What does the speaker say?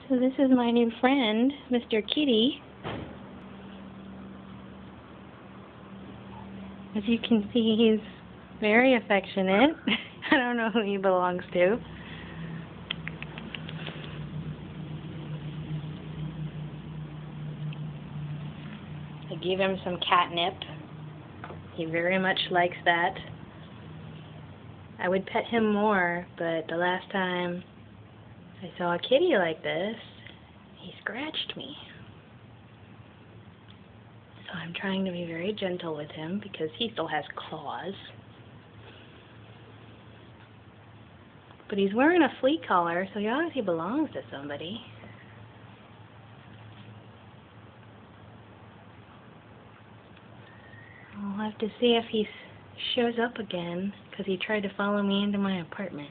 So this is my new friend, Mr. Kitty. As you can see, he's very affectionate. I don't know who he belongs to. I gave him some catnip. He very much likes that. I would pet him more, but the last time I saw a kitty like this, he scratched me. So I'm trying to be very gentle with him because he still has claws. But he's wearing a flea collar, so he obviously belongs to somebody. I'll have to see if he shows up again, because he tried to follow me into my apartment.